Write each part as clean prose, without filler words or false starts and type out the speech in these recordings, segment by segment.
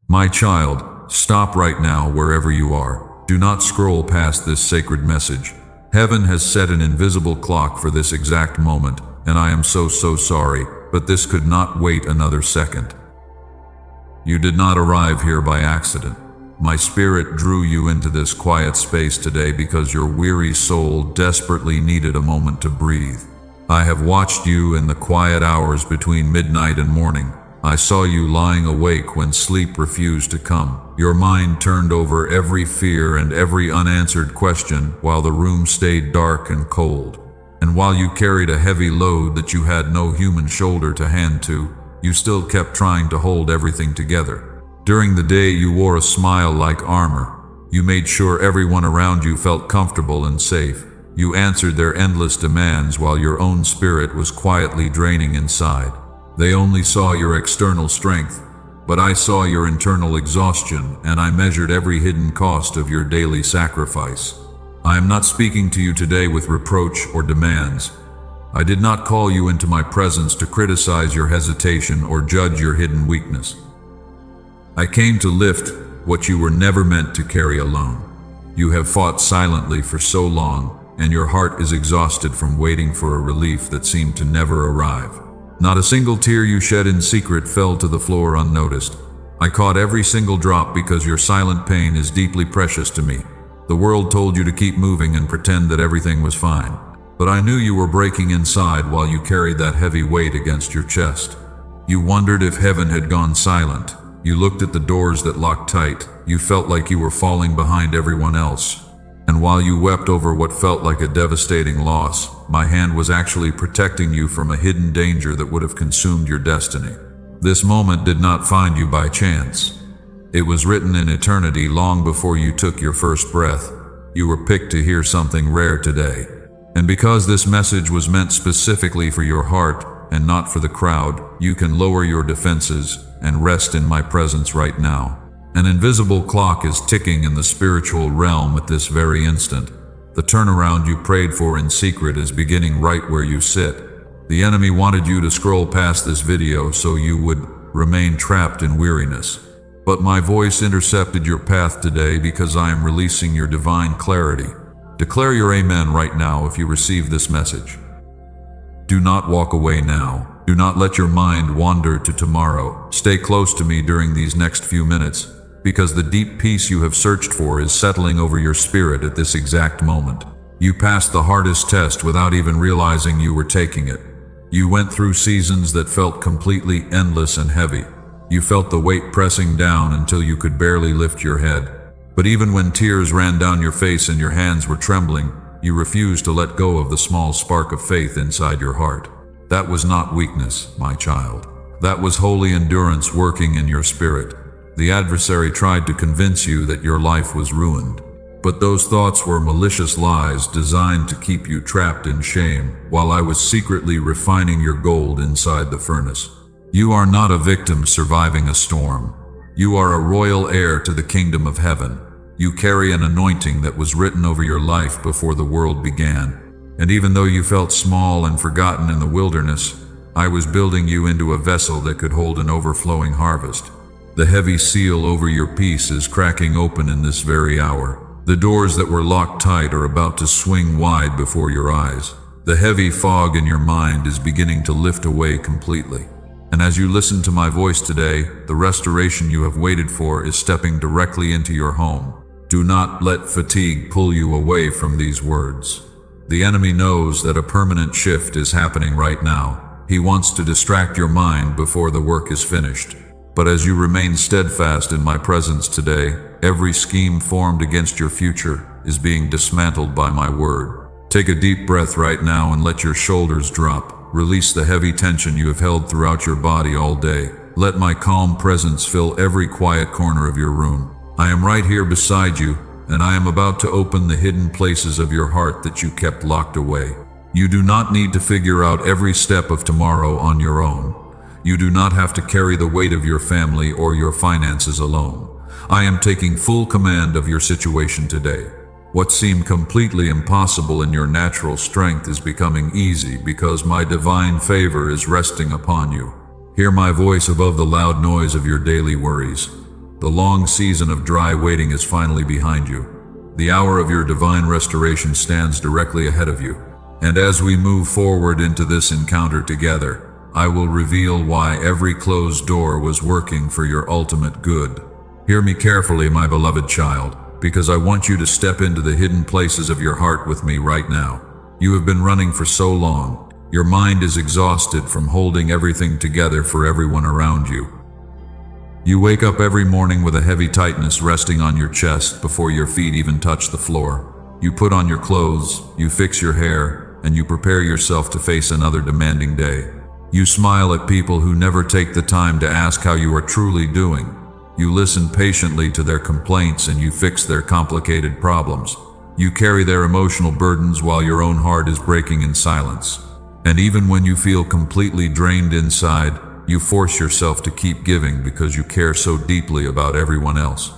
My child, stop right now wherever you are. Do not scroll past this sacred message. Heaven has set an invisible clock for this exact moment, and I am so sorry, but this could not wait another second. You did not arrive here by accident. My spirit drew you into this quiet space today because your weary soul desperately needed a moment to breathe. I have watched you in the quiet hours between midnight and morning. I saw you lying awake when sleep refused to come. Your mind turned over every fear and every unanswered question while the room stayed dark and cold. And while you carried a heavy load that you had no human shoulder to hand to, you still kept trying to hold everything together. During the day, you wore a smile like armor. You made sure everyone around you felt comfortable and safe. You answered their endless demands while your own spirit was quietly draining inside. They only saw your external strength, but I saw your internal exhaustion, and I measured every hidden cost of your daily sacrifice. I am not speaking to you today with reproach or demands. I did not call you into my presence to criticize your hesitation or judge your hidden weakness. I came to lift what you were never meant to carry alone. You have fought silently for so long, and your heart is exhausted from waiting for a relief that seemed to never arrive. Not a single tear you shed in secret fell to the floor unnoticed. I caught every single drop because your silent pain is deeply precious to me. The world told you to keep moving and pretend that everything was fine. But I knew you were breaking inside while you carried that heavy weight against your chest. You wondered if heaven had gone silent. You looked at the doors that locked tight. You felt like you were falling behind everyone else. And while you wept over what felt like a devastating loss, my hand was actually protecting you from a hidden danger that would have consumed your destiny. This moment did not find you by chance. It was written in eternity long before you took your first breath. You were picked to hear something rare today. And because this message was meant specifically for your heart and not for the crowd, you can lower your defenses and rest in my presence right now. An invisible clock is ticking in the spiritual realm at this very instant. The turnaround you prayed for in secret is beginning right where you sit. The enemy wanted you to scroll past this video so you would remain trapped in weariness. But my voice intercepted your path today because I am releasing your divine clarity. Declare your amen right now if you receive this message. Do not walk away now. Do not let your mind wander to tomorrow. Stay close to me during these next few minutes, because the deep peace you have searched for is settling over your spirit at this exact moment. You passed the hardest test without even realizing you were taking it. You went through seasons that felt completely endless and heavy. You felt the weight pressing down until you could barely lift your head. But even when tears ran down your face and your hands were trembling, you refused to let go of the small spark of faith inside your heart. That was not weakness, my child. That was holy endurance working in your spirit. The adversary tried to convince you that your life was ruined. But those thoughts were malicious lies designed to keep you trapped in shame, while I was secretly refining your gold inside the furnace. You are not a victim surviving a storm. You are a royal heir to the kingdom of heaven. You carry an anointing that was written over your life before the world began. And even though you felt small and forgotten in the wilderness, I was building you into a vessel that could hold an overflowing harvest. The heavy seal over your peace is cracking open in this very hour. The doors that were locked tight are about to swing wide before your eyes. The heavy fog in your mind is beginning to lift away completely. And as you listen to my voice today, the restoration you have waited for is stepping directly into your home. Do not let fatigue pull you away from these words. The enemy knows that a permanent shift is happening right now. He wants to distract your mind before the work is finished. But as you remain steadfast in my presence today, every scheme formed against your future is being dismantled by my word. Take a deep breath right now and let your shoulders drop. Release the heavy tension you have held throughout your body all day. Let my calm presence fill every quiet corner of your room. I am right here beside you, and I am about to open the hidden places of your heart that you kept locked away. You do not need to figure out every step of tomorrow on your own. You do not have to carry the weight of your family or your finances alone. I am taking full command of your situation today. What seemed completely impossible in your natural strength is becoming easy because my divine favor is resting upon you. Hear my voice above the loud noise of your daily worries. The long season of dry waiting is finally behind you. The hour of your divine restoration stands directly ahead of you. And as we move forward into this encounter together, I will reveal why every closed door was working for your ultimate good. Hear me carefully, my beloved child, because I want you to step into the hidden places of your heart with me right now. You have been running for so long. Your mind is exhausted from holding everything together for everyone around you. You wake up every morning with a heavy tightness resting on your chest before your feet even touch the floor. You put on your clothes, you fix your hair, and you prepare yourself to face another demanding day. You smile at people who never take the time to ask how you are truly doing. You listen patiently to their complaints and you fix their complicated problems. You carry their emotional burdens while your own heart is breaking in silence. And even when you feel completely drained inside, you force yourself to keep giving because you care so deeply about everyone else.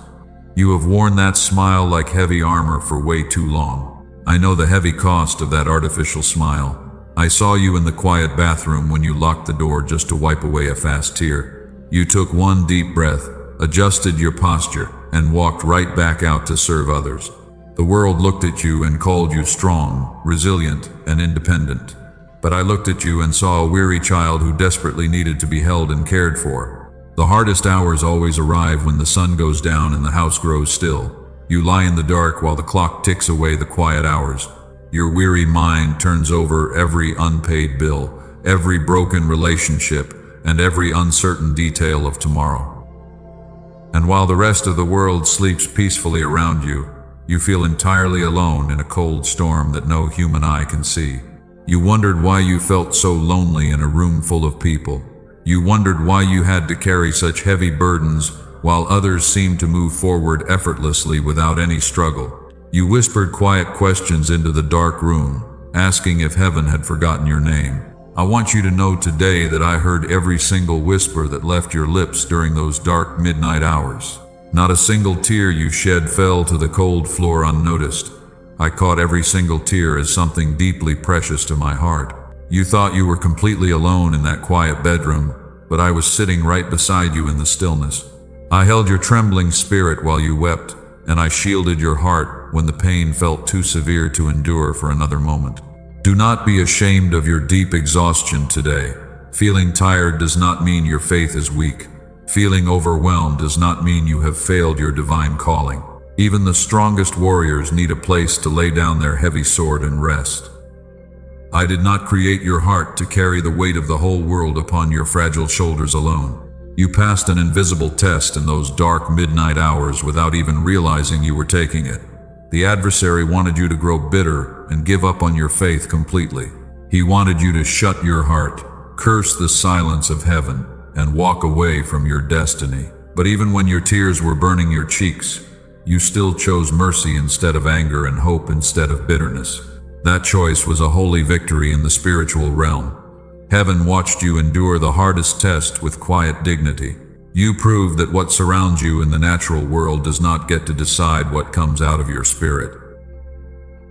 You have worn that smile like heavy armor for way too long. I know the heavy cost of that artificial smile. I saw you in the quiet bathroom when you locked the door just to wipe away a fast tear. You took one deep breath, adjusted your posture, and walked right back out to serve others. The world looked at you and called you strong, resilient, and independent. But I looked at you and saw a weary child who desperately needed to be held and cared for. The hardest hours always arrive when the sun goes down and the house grows still. You lie in the dark while the clock ticks away the quiet hours. Your weary mind turns over every unpaid bill, every broken relationship, and every uncertain detail of tomorrow. And while the rest of the world sleeps peacefully around you, you feel entirely alone in a cold storm that no human eye can see. You wondered why you felt so lonely in a room full of people. You wondered why you had to carry such heavy burdens while others seemed to move forward effortlessly without any struggle. You whispered quiet questions into the dark room, asking if heaven had forgotten your name. I want you to know today that I heard every single whisper that left your lips during those dark midnight hours. Not a single tear you shed fell to the cold floor unnoticed. I caught every single tear as something deeply precious to my heart. You thought you were completely alone in that quiet bedroom, but I was sitting right beside you in the stillness. I held your trembling spirit while you wept, and I shielded your heart when the pain felt too severe to endure for another moment. Do not be ashamed of your deep exhaustion today. Feeling tired does not mean your faith is weak. Feeling overwhelmed does not mean you have failed your divine calling. Even the strongest warriors need a place to lay down their heavy sword and rest. I did not create your heart to carry the weight of the whole world upon your fragile shoulders alone. You passed an invisible test in those dark midnight hours without even realizing you were taking it. The adversary wanted you to grow bitter and give up on your faith completely. He wanted you to shut your heart, curse the silence of heaven, and walk away from your destiny. But even when your tears were burning your cheeks, you still chose mercy instead of anger and hope instead of bitterness. That choice was a holy victory in the spiritual realm. Heaven watched you endure the hardest test with quiet dignity. You proved that what surrounds you in the natural world does not get to decide what comes out of your spirit.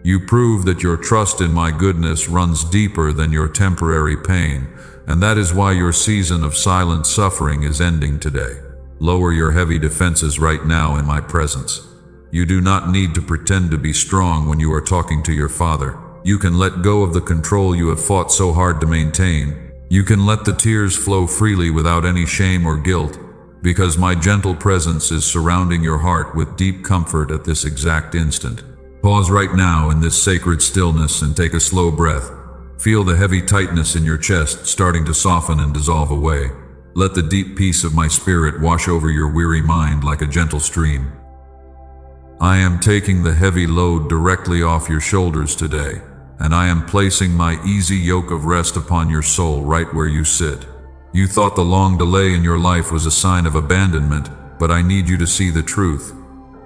You proved that your trust in my goodness runs deeper than your temporary pain, and that is why your season of silent suffering is ending today. Lower your heavy defenses right now in my presence. You do not need to pretend to be strong when you are talking to your Father. You can let go of the control you have fought so hard to maintain. You can let the tears flow freely without any shame or guilt, because my gentle presence is surrounding your heart with deep comfort at this exact instant. Pause right now in this sacred stillness and take a slow breath. Feel the heavy tightness in your chest starting to soften and dissolve away. Let the deep peace of my spirit wash over your weary mind like a gentle stream. I am taking the heavy load directly off your shoulders today, and I am placing my easy yoke of rest upon your soul right where you sit. You thought the long delay in your life was a sign of abandonment, but I need you to see the truth.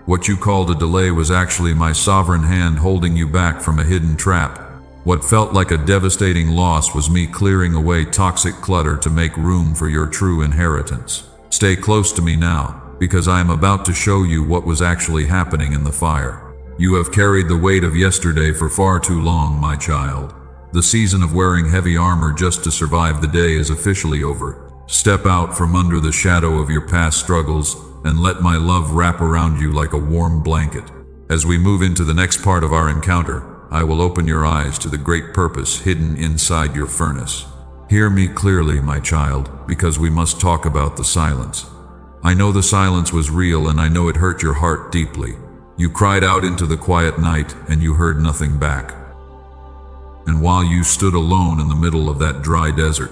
What you called a delay was actually my sovereign hand holding you back from a hidden trap. What felt like a devastating loss was me clearing away toxic clutter to make room for your true inheritance. Stay close to me now, because I am about to show you what was actually happening in the fire. You have carried the weight of yesterday for far too long, my child. The season of wearing heavy armor just to survive the day is officially over. Step out from under the shadow of your past struggles and let my love wrap around you like a warm blanket. As we move into the next part of our encounter, I will open your eyes to the great purpose hidden inside your furnace. Hear me clearly, my child, because we must talk about the silence. I know the silence was real, and I know it hurt your heart deeply. You cried out into the quiet night, and you heard nothing back. And while you stood alone in the middle of that dry desert,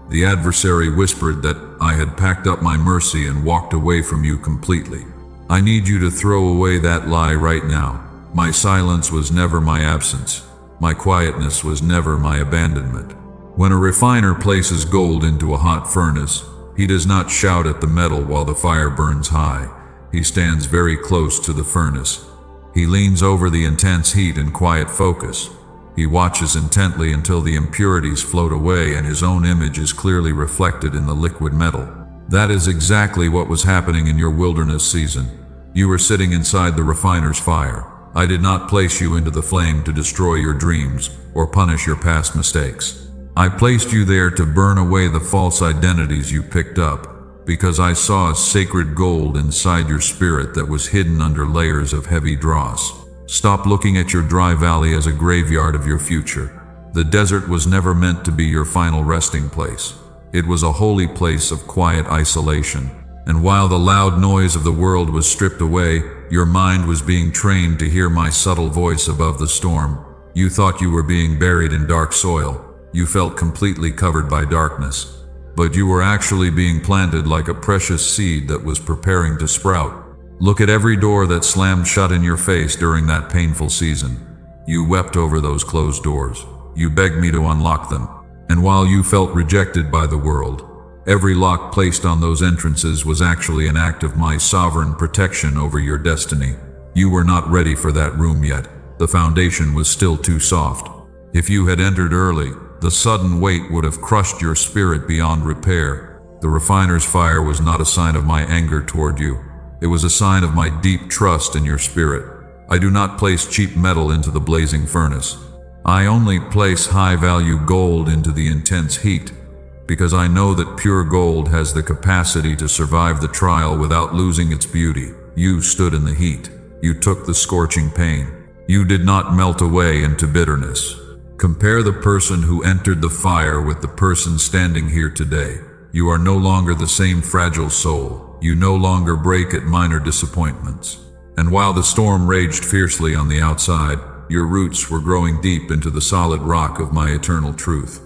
the adversary whispered that I had packed up my mercy and walked away from you completely. I need you to throw away that lie right now. My silence was never my absence. My quietness was never my abandonment. When a refiner places gold into a hot furnace, he does not shout at the metal while the fire burns high. He stands very close to the furnace. He leans over the intense heat in quiet focus. He watches intently until the impurities float away and his own image is clearly reflected in the liquid metal. That is exactly what was happening in your wilderness season. You were sitting inside the refiner's fire. I did not place you into the flame to destroy your dreams or punish your past mistakes. I placed you there to burn away the false identities you picked up, because I saw a sacred gold inside your spirit that was hidden under layers of heavy dross. Stop looking at your dry valley as a graveyard of your future. The desert was never meant to be your final resting place. It was a holy place of quiet isolation. And while the loud noise of the world was stripped away, your mind was being trained to hear my subtle voice above the storm. You thought you were being buried in dark soil. You felt completely covered by darkness. But you were actually being planted like a precious seed that was preparing to sprout. Look at every door that slammed shut in your face during that painful season. You wept over those closed doors. You begged me to unlock them. And while you felt rejected by the world, every lock placed on those entrances was actually an act of my sovereign protection over your destiny. You were not ready for that room yet. The foundation was still too soft. If you had entered early, the sudden weight would have crushed your spirit beyond repair. The refiner's fire was not a sign of my anger toward you. It was a sign of my deep trust in your spirit. I do not place cheap metal into the blazing furnace. I only place high-value gold into the intense heat, because I know that pure gold has the capacity to survive the trial without losing its beauty. You stood in the heat. You took the scorching pain. You did not melt away into bitterness. Compare the person who entered the fire with the person standing here today. You are no longer the same fragile soul. You no longer break at minor disappointments. And while the storm raged fiercely on the outside, your roots were growing deep into the solid rock of my eternal truth.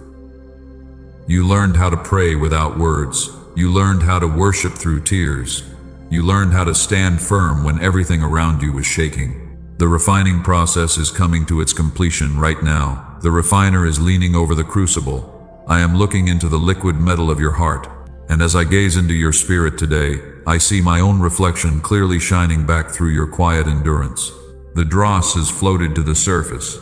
You learned how to pray without words. You learned how to worship through tears. You learned how to stand firm when everything around you was shaking. The refining process is coming to its completion right now. The refiner is leaning over the crucible. I am looking into the liquid metal of your heart. And as I gaze into your spirit today, I see my own reflection clearly shining back through your quiet endurance. The dross has floated to the surface.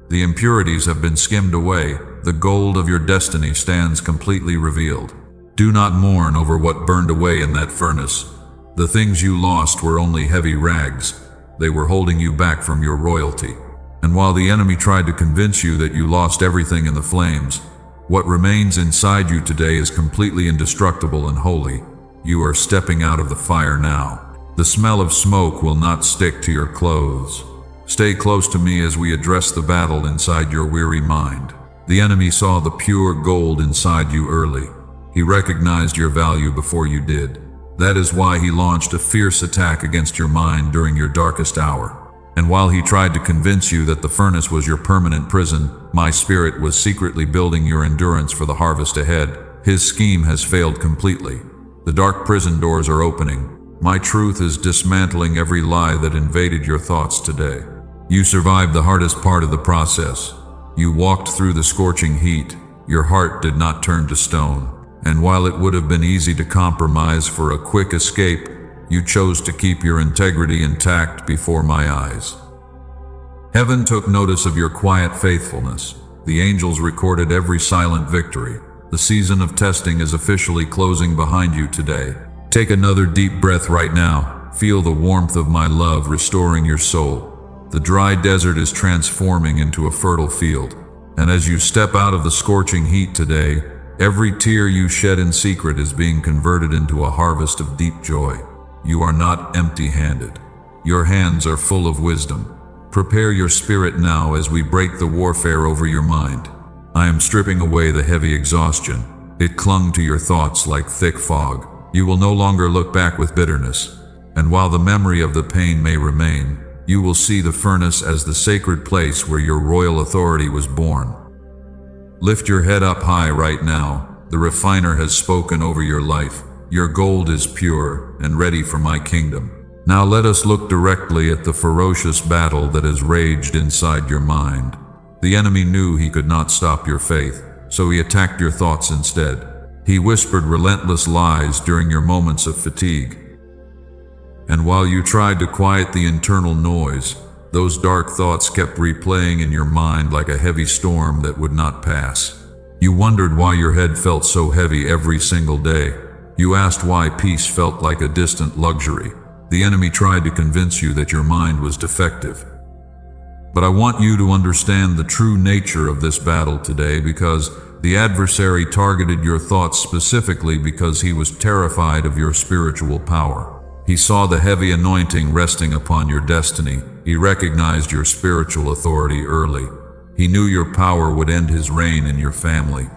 The impurities have been skimmed away. The gold of your destiny stands completely revealed. Do not mourn over what burned away in that furnace. The things you lost were only heavy rags. They were holding you back from your royalty. And while the enemy tried to convince you that you lost everything in the flames, what remains inside you today is completely indestructible and holy. You are stepping out of the fire now. The smell of smoke will not stick to your clothes. Stay close to me as we address the battle inside your weary mind. The enemy saw the pure gold inside you early. He recognized your value before you did. That is why he launched a fierce attack against your mind during your darkest hour. And while he tried to convince you that the furnace was your permanent prison, my spirit was secretly building your endurance for the harvest ahead. His scheme has failed completely. The dark prison doors are opening. My truth is dismantling every lie that invaded your thoughts today. You survived the hardest part of the process. You walked through the scorching heat. Your heart did not turn to stone. And while it would have been easy to compromise for a quick escape, you chose to keep your integrity intact before my eyes. Heaven took notice of your quiet faithfulness. The angels recorded every silent victory. The season of testing is officially closing behind you today. Take another deep breath right now. Feel the warmth of my love restoring your soul. The dry desert is transforming into a fertile field. And as you step out of the scorching heat today, every tear you shed in secret is being converted into a harvest of deep joy. You are not empty-handed. Your hands are full of wisdom. Prepare your spirit now as we break the warfare over your mind. I am stripping away the heavy exhaustion. It clung to your thoughts like thick fog. You will no longer look back with bitterness. And while the memory of the pain may remain, you will see the furnace as the sacred place where your royal authority was born. Lift your head up high right now. The refiner has spoken over your life. Your gold is pure and ready for my kingdom. Now let us look directly at the ferocious battle that has raged inside your mind. The enemy knew he could not stop your faith, so he attacked your thoughts instead. He whispered relentless lies during your moments of fatigue. And while you tried to quiet the internal noise, those dark thoughts kept replaying in your mind like a heavy storm that would not pass. You wondered why your head felt so heavy every single day. You asked why peace felt like a distant luxury. The enemy tried to convince you that your mind was defective. But I want you to understand the true nature of this battle today, because the adversary targeted your thoughts specifically because he was terrified of your spiritual power. He saw the heavy anointing resting upon your destiny. He recognized your spiritual authority early. He knew your power would end his reign in your family.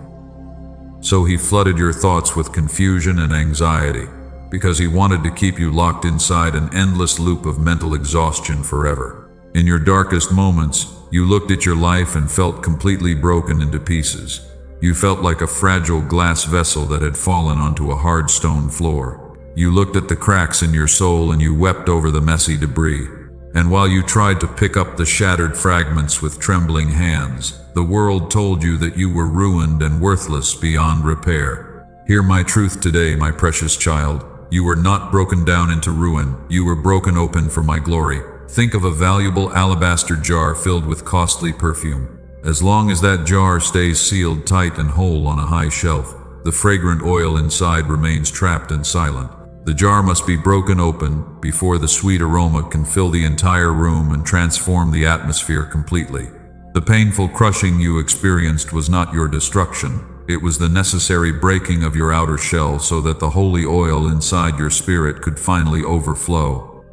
So he flooded your thoughts with confusion and anxiety, because he wanted to keep you locked inside an endless loop of mental exhaustion forever. In your darkest moments, you looked at your life and felt completely broken into pieces. You felt like a fragile glass vessel that had fallen onto a hard stone floor. You looked at the cracks in your soul and you wept over the messy debris. And while you tried to pick up the shattered fragments with trembling hands, the world told you that you were ruined and worthless beyond repair. Hear my truth today, my precious child. You were not broken down into ruin. You were broken open for my glory. Think of a valuable alabaster jar filled with costly perfume. As long as that jar stays sealed tight and whole on a high shelf, the fragrant oil inside remains trapped and silent. The jar must be broken open before the sweet aroma can fill the entire room and transform the atmosphere completely. The painful crushing you experienced was not your destruction. It was the necessary breaking of your outer shell so that the holy oil inside your spirit could finally overflow.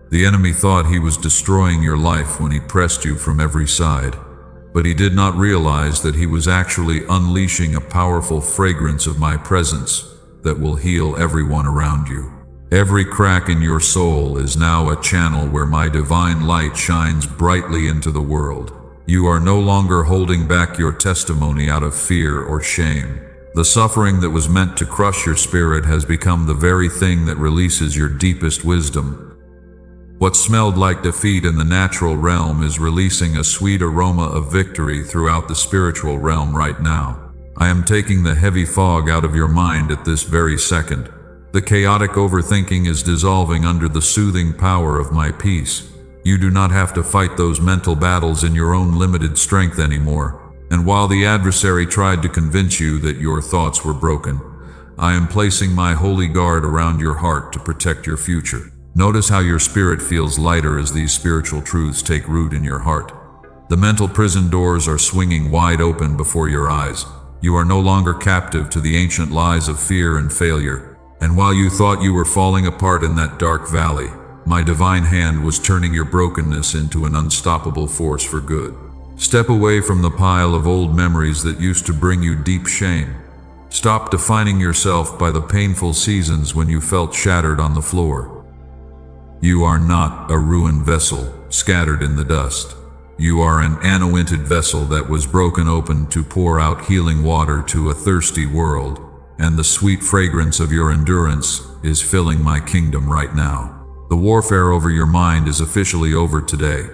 The enemy thought he was destroying your life when he pressed you from every side, but he did not realize that he was actually unleashing a powerful fragrance of my presence that will heal everyone around you. Every crack in your soul is now a channel where my divine light shines brightly into the world. You are no longer holding back your testimony out of fear or shame. The suffering that was meant to crush your spirit has become the very thing that releases your deepest wisdom. What smelled like defeat in the natural realm is releasing a sweet aroma of victory throughout the spiritual realm right now. I am taking the heavy fog out of your mind at this very second. The chaotic overthinking is dissolving under the soothing power of my peace. You do not have to fight those mental battles in your own limited strength anymore. And while the adversary tried to convince you that your thoughts were broken, I am placing my holy guard around your heart to protect your future. Notice how your spirit feels lighter as these spiritual truths take root in your heart. The mental prison doors are swinging wide open before your eyes. You are no longer captive to the ancient lies of fear and failure. And while you thought you were falling apart in that dark valley, my divine hand was turning your brokenness into an unstoppable force for good. Step away from the pile of old memories that used to bring you deep shame. Stop defining yourself by the painful seasons when you felt shattered on the floor. You are not a ruined vessel scattered in the dust. You are an anointed vessel that was broken open to pour out healing water to a thirsty world, and the sweet fragrance of your endurance is filling my kingdom right now. The warfare over your mind is officially over today.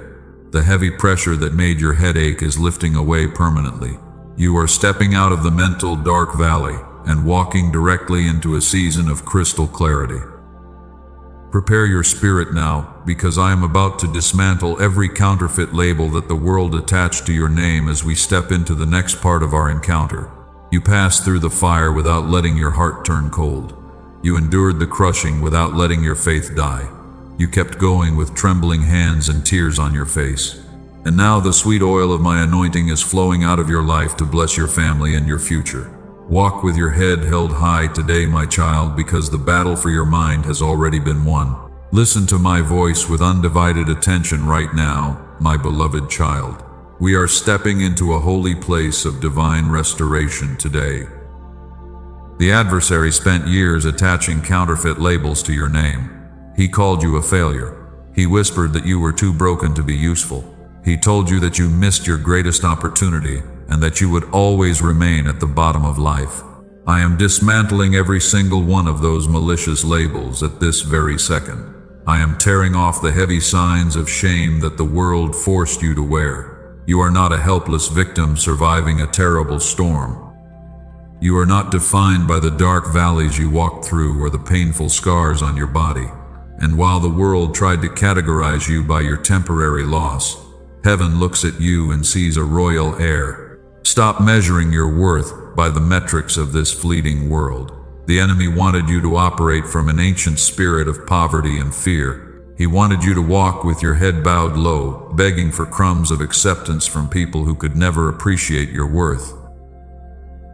The heavy pressure that made your head ache is lifting away permanently. You are stepping out of the mental dark valley and walking directly into a season of crystal clarity. Prepare your spirit now, because I am about to dismantle every counterfeit label that the world attached to your name as we step into the next part of our encounter. You passed through the fire without letting your heart turn cold. You endured the crushing without letting your faith die. You kept going with trembling hands and tears on your face. And now the sweet oil of my anointing is flowing out of your life to bless your family and your future. Walk with your head held high today, my child, because the battle for your mind has already been won. Listen to my voice with undivided attention right now, my beloved child. We are stepping into a holy place of divine restoration today. The adversary spent years attaching counterfeit labels to your name. He called you a failure. He whispered that you were too broken to be useful. He told you that you missed your greatest opportunity and that you would always remain at the bottom of life. I am dismantling every single one of those malicious labels at this very second. I am tearing off the heavy signs of shame that the world forced you to wear. You are not a helpless victim surviving a terrible storm. You are not defined by the dark valleys you walked through or the painful scars on your body. And while the world tried to categorize you by your temporary loss, heaven looks at you and sees a royal heir. Stop measuring your worth by the metrics of this fleeting world. The enemy wanted you to operate from an ancient spirit of poverty and fear. He wanted you to walk with your head bowed low, begging for crumbs of acceptance from people who could never appreciate your worth.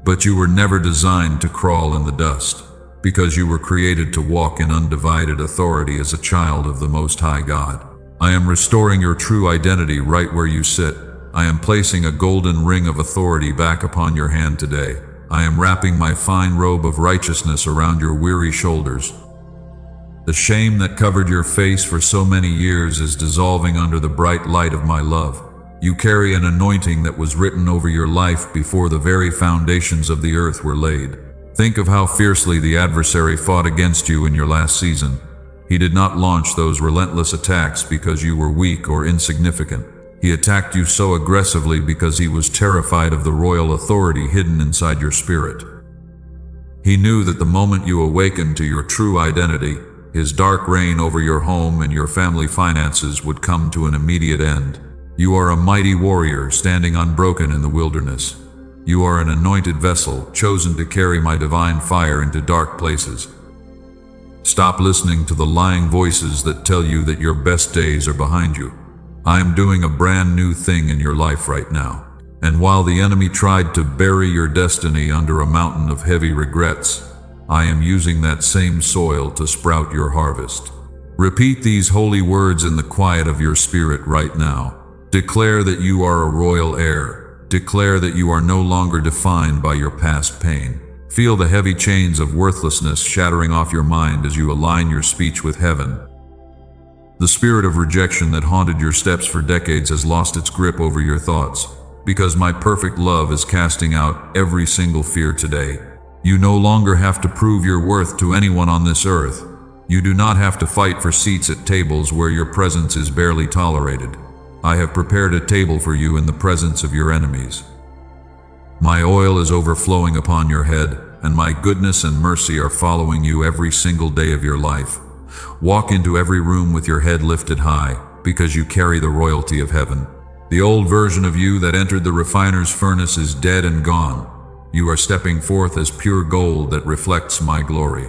But you were never designed to crawl in the dust, because you were created to walk in undivided authority as a child of the Most High God. I am restoring your true identity right where you sit. I am placing a golden ring of authority back upon your hand today. I am wrapping my fine robe of righteousness around your weary shoulders. The shame that covered your face for so many years is dissolving under the bright light of my love. You carry an anointing that was written over your life before the very foundations of the earth were laid. Think of how fiercely the adversary fought against you in your last season. He did not launch those relentless attacks because you were weak or insignificant. He attacked you so aggressively because he was terrified of the royal authority hidden inside your spirit. He knew that the moment you awakened to your true identity, his dark reign over your home and your family finances would come to an immediate end. You are a mighty warrior standing unbroken in the wilderness. You are an anointed vessel, chosen to carry my divine fire into dark places. Stop listening to the lying voices that tell you that your best days are behind you. I am doing a brand new thing in your life right now. And while the enemy tried to bury your destiny under a mountain of heavy regrets, I am using that same soil to sprout your harvest. Repeat these holy words in the quiet of your spirit right now. Declare that you are a royal heir. Declare that you are no longer defined by your past pain. Feel the heavy chains of worthlessness shattering off your mind as you align your speech with heaven. The spirit of rejection that haunted your steps for decades has lost its grip over your thoughts, because my perfect love is casting out every single fear today. You no longer have to prove your worth to anyone on this earth. You do not have to fight for seats at tables where your presence is barely tolerated. I have prepared a table for you in the presence of your enemies. My oil is overflowing upon your head, and my goodness and mercy are following you every single day of your life. Walk into every room with your head lifted high, because you carry the royalty of heaven. The old version of you that entered the refiner's furnace is dead and gone. You are stepping forth as pure gold that reflects my glory.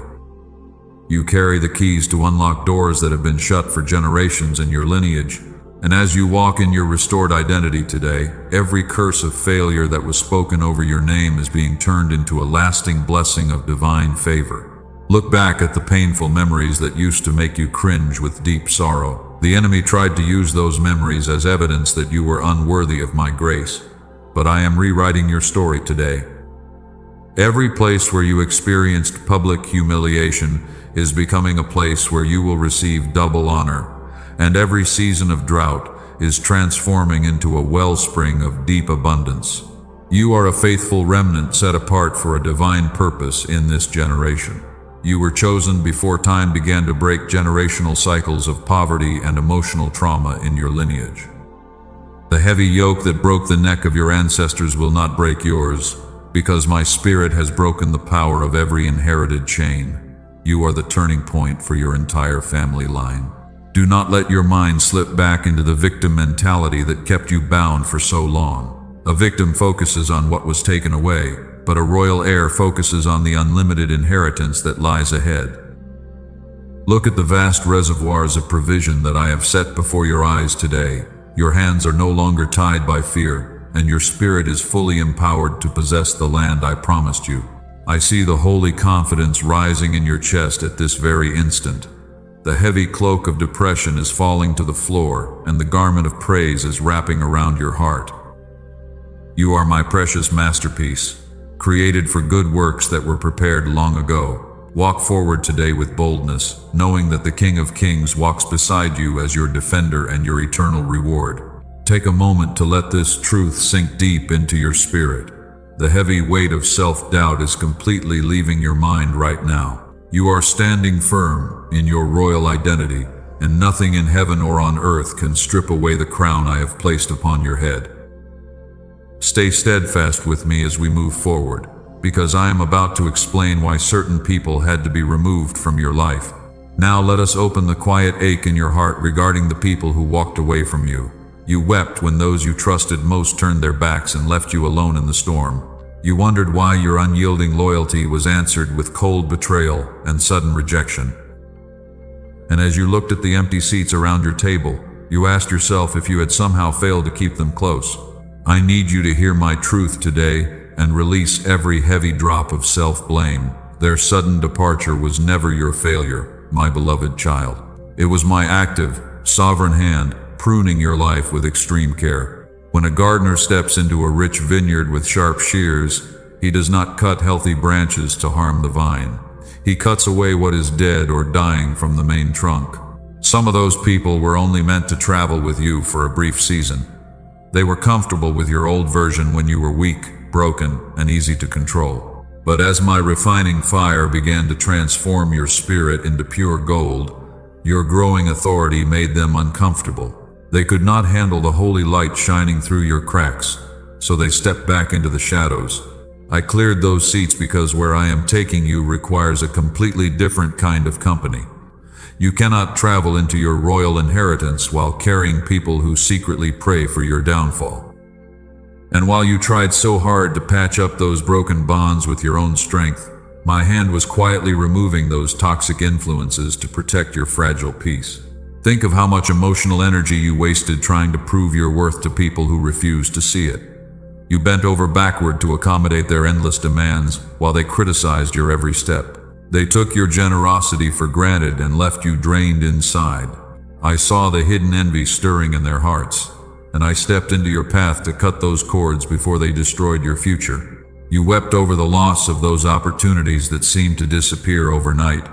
You carry the keys to unlock doors that have been shut for generations in your lineage. And as you walk in your restored identity today, every curse of failure that was spoken over your name is being turned into a lasting blessing of divine favor. Look back at the painful memories that used to make you cringe with deep sorrow. The enemy tried to use those memories as evidence that you were unworthy of my grace. But I am rewriting your story today. Every place where you experienced public humiliation is becoming a place where you will receive double honor. And every season of drought is transforming into a wellspring of deep abundance. You are a faithful remnant set apart for a divine purpose in this generation. You were chosen before time began to break generational cycles of poverty and emotional trauma in your lineage. The heavy yoke that broke the neck of your ancestors will not break yours, because my spirit has broken the power of every inherited chain. You are the turning point for your entire family line. Do not let your mind slip back into the victim mentality that kept you bound for so long. A victim focuses on what was taken away, but a royal heir focuses on the unlimited inheritance that lies ahead. Look at the vast reservoirs of provision that I have set before your eyes today. Your hands are no longer tied by fear, and your spirit is fully empowered to possess the land I promised you. I see the holy confidence rising in your chest at this very instant. The heavy cloak of depression is falling to the floor, and the garment of praise is wrapping around your heart. You are my precious masterpiece, created for good works that were prepared long ago. Walk forward today with boldness, knowing that the King of Kings walks beside you as your defender and your eternal reward. Take a moment to let this truth sink deep into your spirit. The heavy weight of self-doubt is completely leaving your mind right now. You are standing firm in your royal identity, and nothing in heaven or on earth can strip away the crown I have placed upon your head. Stay steadfast with me as we move forward, because I am about to explain why certain people had to be removed from your life. Now let us open the quiet ache in your heart regarding the people who walked away from you. You wept when those you trusted most turned their backs and left you alone in the storm. You wondered why your unyielding loyalty was answered with cold betrayal and sudden rejection. And as you looked at the empty seats around your table, you asked yourself if you had somehow failed to keep them close. I need you to hear my truth today and release every heavy drop of self-blame. Their sudden departure was never your failure, my beloved child. It was my active, sovereign hand pruning your life with extreme care. When a gardener steps into a rich vineyard with sharp shears, he does not cut healthy branches to harm the vine. He cuts away what is dead or dying from the main trunk. Some of those people were only meant to travel with you for a brief season. They were comfortable with your old version when you were weak, broken, and easy to control. But as my refining fire began to transform your spirit into pure gold, your growing authority made them uncomfortable. They could not handle the holy light shining through your cracks, so they stepped back into the shadows. I cleared those seats because where I am taking you requires a completely different kind of company. You cannot travel into your royal inheritance while carrying people who secretly pray for your downfall. And while you tried so hard to patch up those broken bonds with your own strength, my hand was quietly removing those toxic influences to protect your fragile peace. Think of how much emotional energy you wasted trying to prove your worth to people who refused to see it. You bent over backward to accommodate their endless demands while they criticized your every step. They took your generosity for granted and left you drained inside. I saw the hidden envy stirring in their hearts, and I stepped into your path to cut those cords before they destroyed your future. You wept over the loss of those opportunities that seemed to disappear overnight.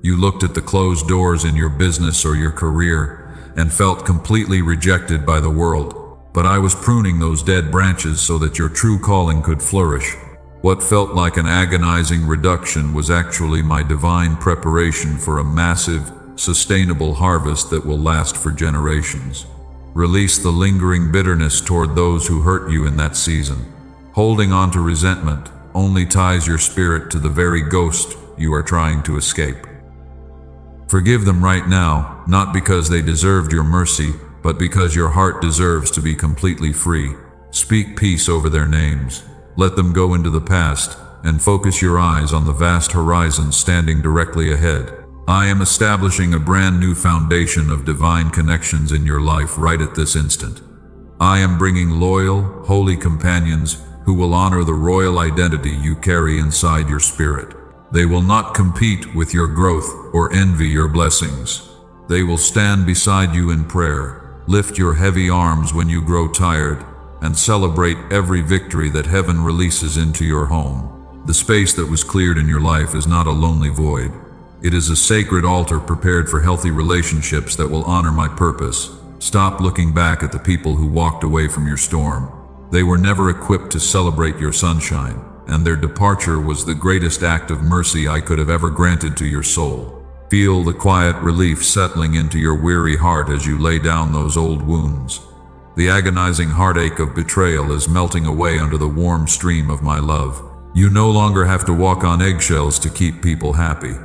You looked at the closed doors in your business or your career and felt completely rejected by the world. But I was pruning those dead branches so that your true calling could flourish. What felt like an agonizing reduction was actually my divine preparation for a massive, sustainable harvest that will last for generations. Release the lingering bitterness toward those who hurt you in that season. Holding on to resentment only ties your spirit to the very ghost you are trying to escape. Forgive them right now, not because they deserved your mercy, but because your heart deserves to be completely free. Speak peace over their names. Let them go into the past, and focus your eyes on the vast horizon standing directly ahead. I am establishing a brand new foundation of divine connections in your life right at this instant. I am bringing loyal, holy companions who will honor the royal identity you carry inside your spirit. They will not compete with your growth or envy your blessings. They will stand beside you in prayer, lift your heavy arms when you grow tired, and celebrate every victory that heaven releases into your home. The space that was cleared in your life is not a lonely void. It is a sacred altar prepared for healthy relationships that will honor my purpose. Stop looking back at the people who walked away from your storm. They were never equipped to celebrate your sunshine, and their departure was the greatest act of mercy I could have ever granted to your soul. Feel the quiet relief settling into your weary heart as you lay down those old wounds. The agonizing heartache of betrayal is melting away under the warm stream of my love. You no longer have to walk on eggshells to keep people happy.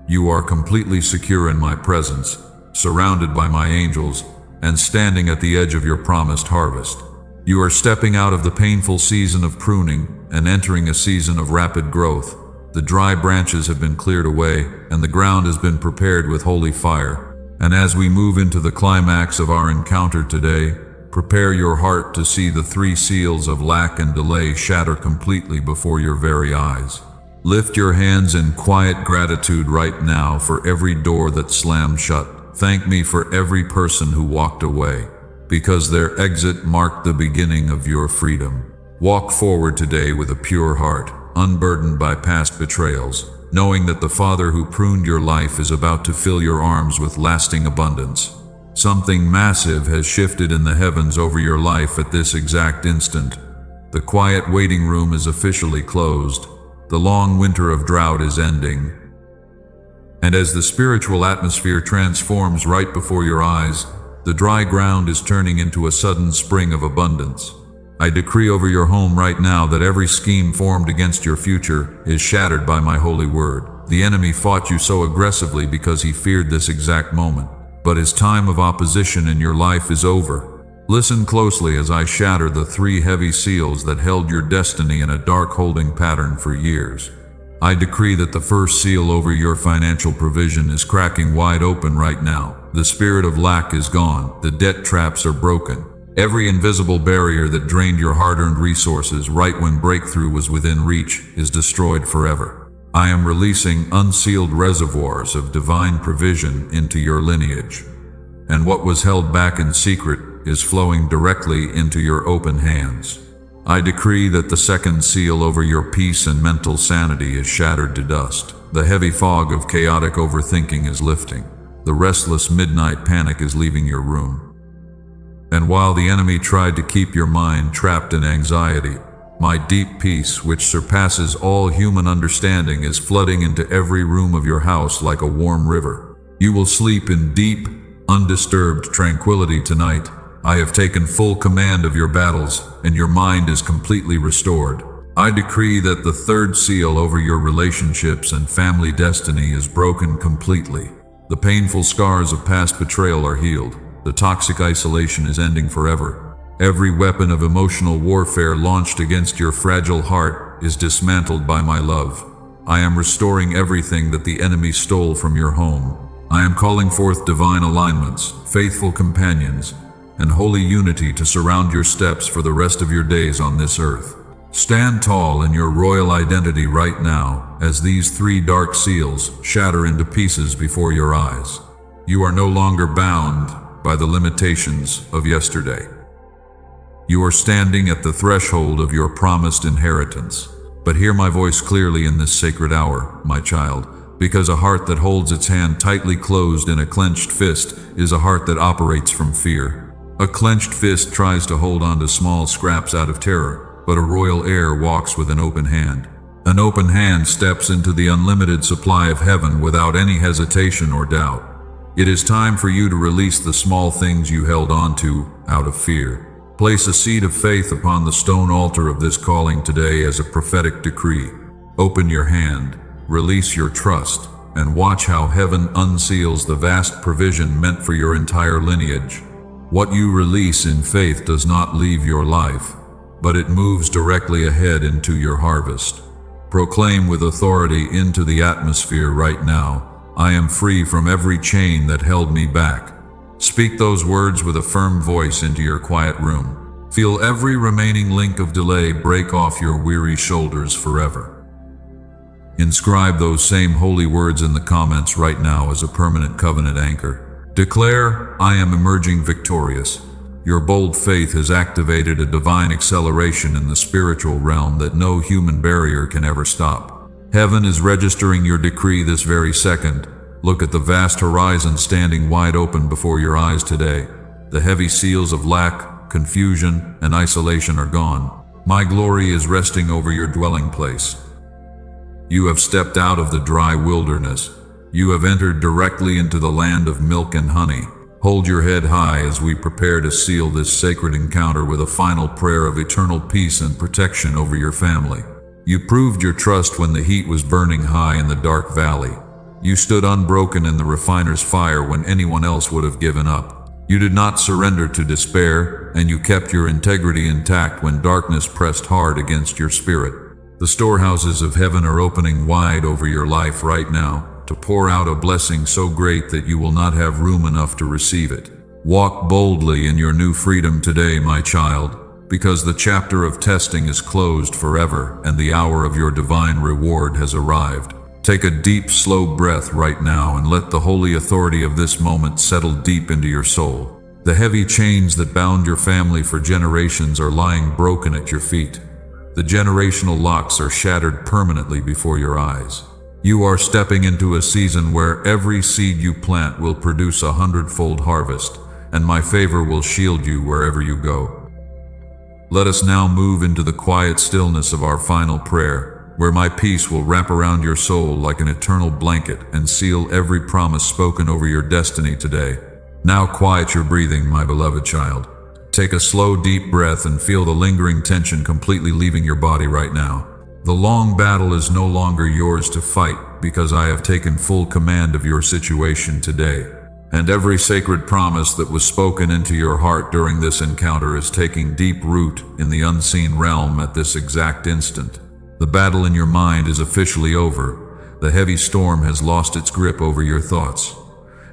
You are completely secure in my presence, surrounded by my angels, and standing at the edge of your promised harvest. You are stepping out of the painful season of pruning and entering a season of rapid growth. The dry branches have been cleared away, and the ground has been prepared with holy fire. And as we move into the climax of our encounter today, Prepare your heart to see the three seals of lack and delay shatter completely before your very eyes. Lift your hands in quiet gratitude right now for every door that slammed shut. Thank me for every person who walked away, because their exit marked the beginning of your freedom. Walk forward today with a pure heart, unburdened by past betrayals, knowing that the Father who pruned your life is about to fill your arms with lasting abundance. Something massive has shifted in the heavens over your life at this exact instant. The quiet waiting room is officially closed. The long winter of drought is ending. And as the spiritual atmosphere transforms right before your eyes, the dry ground is turning into a sudden spring of abundance. I decree over your home right now that every scheme formed against your future is shattered by my holy word. The enemy fought you so aggressively because he feared this exact moment. But his time of opposition in your life is over. Listen closely as I shatter the three heavy seals that held your destiny in a dark holding pattern for years. I decree that the first seal over your financial provision is cracking wide open right now. The spirit of lack is gone. The debt traps are broken. Every invisible barrier that drained your hard-earned resources right when breakthrough was within reach is destroyed forever. I am releasing unsealed reservoirs of divine provision into your lineage, and what was held back in secret is flowing directly into your open hands. I decree that the second seal over your peace and mental sanity is shattered to dust. The heavy fog of chaotic overthinking is lifting. The restless midnight panic is leaving your room. And while the enemy tried to keep your mind trapped in anxiety, my deep peace, which surpasses all human understanding, is flooding into every room of your house like a warm river. You will sleep in deep, undisturbed tranquility tonight. I have taken full command of your battles, and your mind is completely restored. I decree that the third seal over your relationships and family destiny is broken completely. The painful scars of past betrayal are healed. The toxic isolation is ending forever. Every weapon of emotional warfare launched against your fragile heart is dismantled by my love. I am restoring everything that the enemy stole from your home. I am calling forth divine alignments, faithful companions, and holy unity to surround your steps for the rest of your days on this earth. Stand tall in your royal identity right now as these three dark seals shatter into pieces before your eyes. You are no longer bound by the limitations of yesterday. You are standing at the threshold of your promised inheritance. But hear my voice clearly in this sacred hour, my child, because a heart that holds its hand tightly closed in a clenched fist is a heart that operates from fear. A clenched fist tries to hold on to small scraps out of terror, but a royal heir walks with an open hand. An open hand steps into the unlimited supply of heaven without any hesitation or doubt. It is time for you to release the small things you held on to out of fear. Place a seed of faith upon the stone altar of this calling today as a prophetic decree. Open your hand, release your trust, and watch how heaven unseals the vast provision meant for your entire lineage. What you release in faith does not leave your life, but it moves directly ahead into your harvest. Proclaim with authority into the atmosphere right now, I am free from every chain that held me back. Speak those words with a firm voice into your quiet room. Feel every remaining link of delay break off your weary shoulders forever. Inscribe those same holy words in the comments right now as a permanent covenant anchor. Declare, I am emerging victorious. Your bold faith has activated a divine acceleration in the spiritual realm that no human barrier can ever stop. Heaven is registering your decree this very second. Look at the vast horizon standing wide open before your eyes today. The heavy seals of lack, confusion, and isolation are gone. My glory is resting over your dwelling place. You have stepped out of the dry wilderness. You have entered directly into the land of milk and honey. Hold your head high as we prepare to seal this sacred encounter with a final prayer of eternal peace and protection over your family. You proved your trust when the heat was burning high in the dark valley. You stood unbroken in the refiner's fire when anyone else would have given up. You did not surrender to despair, and you kept your integrity intact when darkness pressed hard against your spirit. The storehouses of heaven are opening wide over your life right now to pour out a blessing so great that you will not have room enough to receive it. Walk boldly in your new freedom today, my child, because the chapter of testing is closed forever and the hour of your divine reward has arrived. Take a deep, slow breath right now and let the holy authority of this moment settle deep into your soul. The heavy chains that bound your family for generations are lying broken at your feet. The generational locks are shattered permanently before your eyes. You are stepping into a season where every seed you plant will produce 100-fold harvest, and my favor will shield you wherever you go. Let us now move into the quiet stillness of our final prayer, where my peace will wrap around your soul like an eternal blanket and seal every promise spoken over your destiny today. Now quiet your breathing, my beloved child. Take a slow, deep breath and feel the lingering tension completely leaving your body right now. The long battle is no longer yours to fight because I have taken full command of your situation today. And every sacred promise that was spoken into your heart during this encounter is taking deep root in the unseen realm at this exact instant. The battle in your mind is officially over. The heavy storm has lost its grip over your thoughts.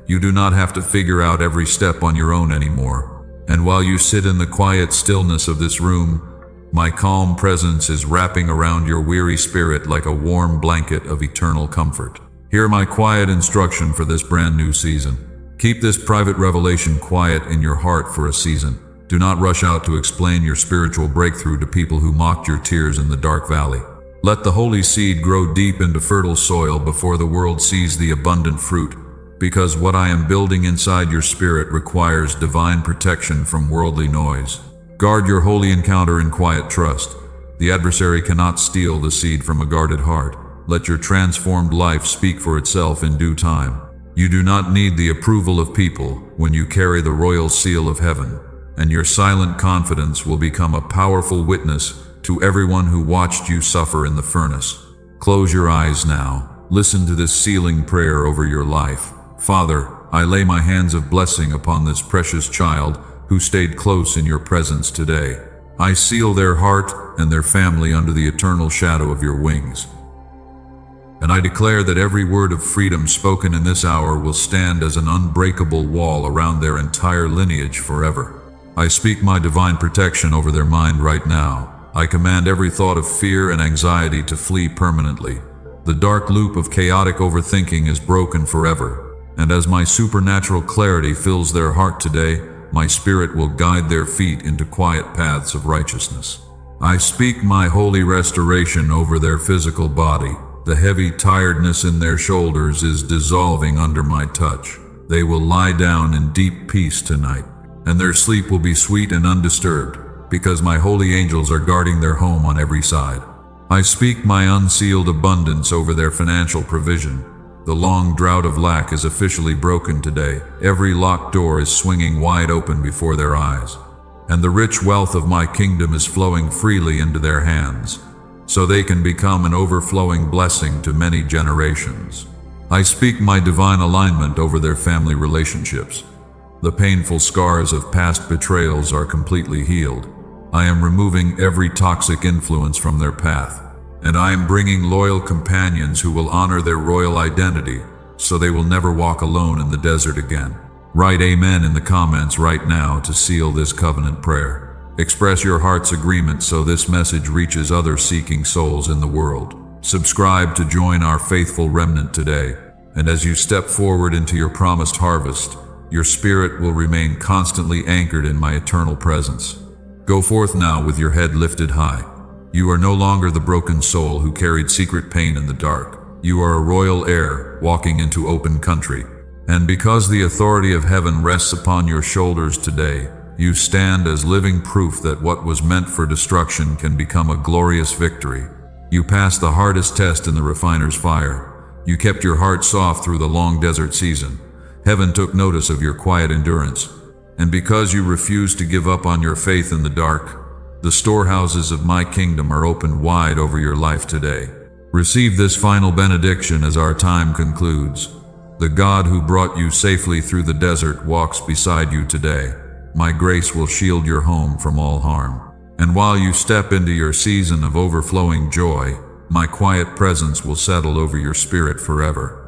You do not have to figure out every step on your own anymore. And while you sit in the quiet stillness of this room, my calm presence is wrapping around your weary spirit like a warm blanket of eternal comfort. Hear my quiet instruction for this brand new season. Keep this private revelation quiet in your heart for a season. Do not rush out to explain your spiritual breakthrough to people who mocked your tears in the dark valley. Let the holy seed grow deep into fertile soil before the world sees the abundant fruit, because what I am building inside your spirit requires divine protection from worldly noise. Guard your holy encounter in quiet trust. The adversary cannot steal the seed from a guarded heart. Let your transformed life speak for itself in due time. You do not need the approval of people when you carry the royal seal of heaven, and your silent confidence will become a powerful witness to everyone who watched you suffer in the furnace. Close your eyes now. Listen to this sealing prayer over your life. Father, I lay my hands of blessing upon this precious child who stayed close in your presence today. I seal their heart and their family under the eternal shadow of your wings. And I declare that every word of freedom spoken in this hour will stand as an unbreakable wall around their entire lineage forever. I speak my divine protection over their mind right now. I command every thought of fear and anxiety to flee permanently. The dark loop of chaotic overthinking is broken forever. And as my supernatural clarity fills their heart today, my spirit will guide their feet into quiet paths of righteousness. I speak my holy restoration over their physical body. The heavy tiredness in their shoulders is dissolving under my touch. They will lie down in deep peace tonight, and their sleep will be sweet and undisturbed, because my holy angels are guarding their home on every side. I speak my unsealed abundance over their financial provision. The long drought of lack is officially broken today. Every locked door is swinging wide open before their eyes, and the rich wealth of my kingdom is flowing freely into their hands, so they can become an overflowing blessing to many generations. I speak my divine alignment over their family relationships. The painful scars of past betrayals are completely healed. I am removing every toxic influence from their path, and I am bringing loyal companions who will honor their royal identity, so they will never walk alone in the desert again. Write amen in the comments right now to seal this covenant prayer. Express your heart's agreement so this message reaches other seeking souls in the world. Subscribe to join our faithful remnant today, and as you step forward into your promised harvest, your spirit will remain constantly anchored in my eternal presence. Go forth now with your head lifted high. You are no longer the broken soul who carried secret pain in the dark. You are a royal heir walking into open country. And because the authority of heaven rests upon your shoulders today, you stand as living proof that what was meant for destruction can become a glorious victory. You passed the hardest test in the refiner's fire. You kept your heart soft through the long desert season. Heaven took notice of your quiet endurance. And because you refused to give up on your faith in the dark, the storehouses of my kingdom are opened wide over your life today. Receive this final benediction as our time concludes. The God who brought you safely through the desert walks beside you today. My grace will shield your home from all harm. And while you step into your season of overflowing joy, my quiet presence will settle over your spirit forever.